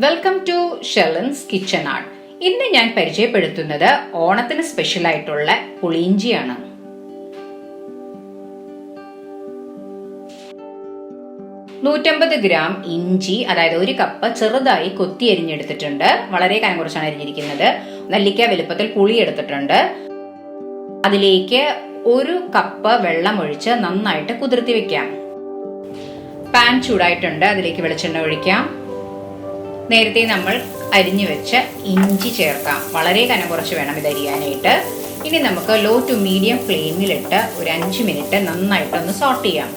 Welcome to Shelin's kitchen art. ഇന്ന് ഞാൻ പരിചയപ്പെടുത്തുന്നത് ഓണത്തിന് സ്പെഷ്യൽ ആയിട്ടുള്ള പുളിയിഞ്ചിയാണ്. ഗ്രാം ഇഞ്ചി, അതായത് 1 കപ്പ് ചെറുതായി കൊത്തി അരിഞ്ഞെടുത്തിട്ടുണ്ട്. വളരെ കനം കുറച്ചാണ് അരിഞ്ഞിരിക്കുന്നത്. നെല്ലിക്ക വലുപ്പത്തിൽ പുളി എടുത്തിട്ടുണ്ട്. അതിലേക്ക് 1 കപ്പ് വെള്ളം ഒഴിച്ച് നന്നായിട്ട് കുതിർത്തി വെക്കാം. പാൻ ചൂടായിട്ടുണ്ട്, അതിലേക്ക് വെളിച്ചെണ്ണ ഒഴിക്കാം. നേരത്തെ നമ്മൾ അരിഞ്ഞു വെച്ച ഇഞ്ചി ചേർക്കാം. വളരെ കനം കുറച്ച് വേണം ഇത് അരിയാനായിട്ട്. ഇനി നമുക്ക് ലോ ടു മീഡിയം ഫ്ലെയിമിലിട്ട് ഒരു 5 മിനിറ്റ് നന്നായിട്ടൊന്ന് സോട്ട് ചെയ്യാം.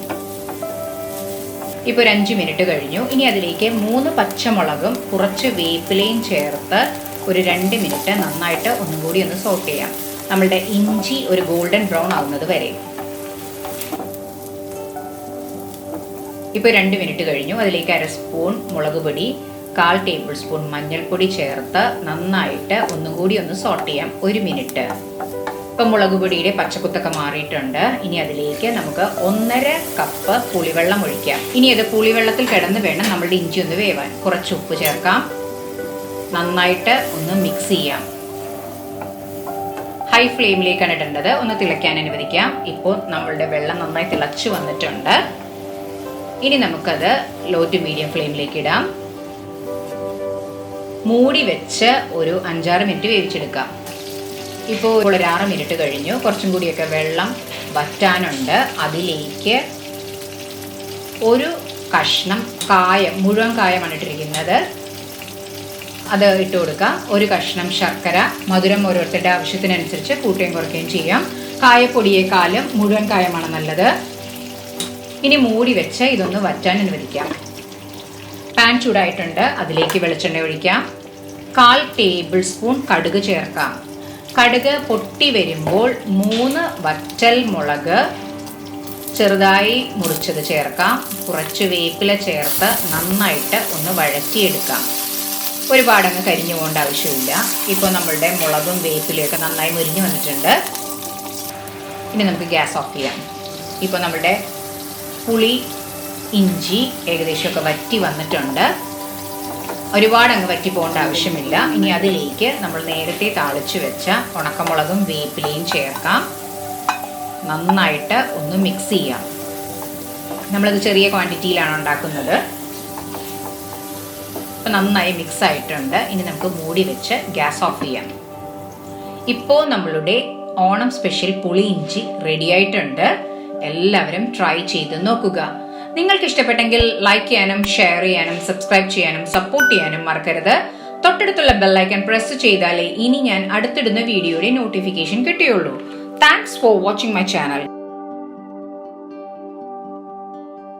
ഇപ്പോൾ ഒരു 5 മിനിറ്റ് കഴിഞ്ഞു. ഇനി അതിലേക്ക് 3 പച്ചമുളകും കുറച്ച് വേപ്പിലയും ചേർത്ത് ഒരു 2 മിനിറ്റ് നന്നായിട്ട് ഒന്നും കൂടി ഒന്ന് സോട്ട് ചെയ്യാം. നമ്മളുടെ ഇഞ്ചി ഒരു ഗോൾഡൻ ബ്രൗൺ ആവുന്നത് വരെ. ഇപ്പോൾ 2 മിനിറ്റ് കഴിഞ്ഞു. അതിലേക്ക് 1/2 സ്പൂൺ മുളക് പൊടി, 1/4 ടേബിൾ സ്പൂൺ മഞ്ഞൾപ്പൊടി ചേർത്ത് നന്നായിട്ട് ഒന്നും കൂടി ഒന്ന് സോട്ട് ചെയ്യാം 1 മിനിറ്റ്. ഇപ്പം മുളക് പൊടിയുടെ പച്ചക്കുത്തൊക്കെ മാറിയിട്ടുണ്ട്. ഇനി അതിലേക്ക് നമുക്ക് 1.5 കപ്പ് പുളിവെള്ളം ഒഴിക്കാം. ഇനി അത് പുളിവെള്ളത്തിൽ കിടന്ന് വേണം നമ്മളുടെ ഇഞ്ചി ഒന്ന് വേവാൻ. കുറച്ച് ഉപ്പ് ചേർക്കാം. നന്നായിട്ട് ഒന്ന് മിക്സ് ചെയ്യാം. ഹൈ ഫ്ലെയിമിലേക്കാണ് ഇടേണ്ടത്. ഒന്ന് തിളയ്ക്കാൻ അനുവദിക്കാം. ഇപ്പോൾ നമ്മളുടെ വെള്ളം നന്നായി തിളച്ചു വന്നിട്ടുണ്ട്. ഇനി നമുക്കത് ലോ ടു മീഡിയം ഫ്ലെയിമിലേക്ക് ഇടാം. മൂടി വെച്ച് ഒരു 5-6 മിനിറ്റ് വേവിച്ചെടുക്കാം. ഇപ്പോൾ ഒരു 6 മിനിറ്റ് കഴിഞ്ഞു. കുറച്ചും കൂടിയൊക്കെ വെള്ളം വറ്റാനുണ്ട്. അതിലേക്ക് 1 കഷ്ണം കായം, മുഴുവൻ കായമാണ് ഇട്ടിരിക്കുന്നത്, അത് ഇട്ട് കൊടുക്കാം. 1 കഷ്ണം ശർക്കര. മധുരം ഓരോരുത്തരുടെ ആവശ്യത്തിനനുസരിച്ച് കൂട്ടുകയും കുറയ്ക്കുകയും ചെയ്യാം. കായപ്പൊടിയേക്കാളും മുഴുവൻ കായമാണ് നല്ലത്. ഇനി മൂടി വെച്ച് ഇതൊന്ന് വറ്റാൻ അനുവദിക്കാം. പാൻ ചൂടായിട്ടുണ്ട്, അതിലേക്ക് വെളിച്ചെണ്ണ ഒഴിക്കാം. 1/4 ടേബിൾ സ്പൂൺ കടുക് ചേർക്കാം. കടുക് പൊട്ടി വരുമ്പോൾ 3 വറ്റൽ മുളക് ചെറുതായി മുറിച്ചത് ചേർക്കാം. കുറച്ച് വേപ്പില ചേർത്ത് നന്നായിട്ട് ഒന്ന് വഴറ്റിയെടുക്കാം. ഒരുപാടങ്ങ് കരിഞ്ഞു പോകേണ്ട ആവശ്യമില്ല. ഇപ്പോൾ നമ്മളുടെ മുളകും വേപ്പിലയൊക്കെ നന്നായി മുരിഞ്ഞു വന്നിട്ടുണ്ട്. ഇനി നമുക്ക് ഗ്യാസ് ഓഫ് ചെയ്യാം. ഇപ്പോൾ നമ്മുടെ പുളി ഇഞ്ചി ഏകദേശമൊക്കെ വറ്റി വന്നിട്ടുണ്ട്. ഒരുപാട് അങ്ങ് വറ്റി പോകേണ്ട ആവശ്യമില്ല. ഇനി അതിലേക്ക് നമ്മൾ നേരത്തെ താളിച്ചു വെച്ച ഉണക്കമുളകും വേപ്പിലയും ചേർക്കാം. നന്നായിട്ട് ഒന്ന് മിക്സ് ചെയ്യാം. നമ്മളത് ചെറിയ ക്വാണ്ടിറ്റിയിലാണ് ഉണ്ടാക്കുന്നത്. അപ്പം നന്നായി മിക്സ് ആയിട്ടുണ്ട്. ഇനി നമുക്ക് മൂടി വെച്ച് ഗ്യാസ് ഓഫ് ചെയ്യാം. ഇപ്പോൾ നമ്മളുടെ ഓണം സ്പെഷ്യൽ പുളി ഇഞ്ചി റെഡി ആയിട്ടുണ്ട്. എല്ലാവരും ട്രൈ ചെയ്ത് നോക്കുക. നിങ്ങൾക്ക് ഇഷ്ടപ്പെട്ടെങ്കിൽ ലൈക്ക് ചെയ്യാനും ഷെയർ ചെയ്യാനും സബ്സ്ക്രൈബ് ചെയ്യാനും സപ്പോർട്ട് ചെയ്യാനും മറക്കരുത്. തൊട്ടടുത്തുള്ള ബെല്ലൈക്കൺ പ്രസ് ചെയ്താലേ ഇനി ഞാൻ അടുത്തിടുന്ന വീഡിയോയുടെ നോട്ടിഫിക്കേഷൻ കിട്ടുകയുള്ളൂ. Thanks for watching my channel.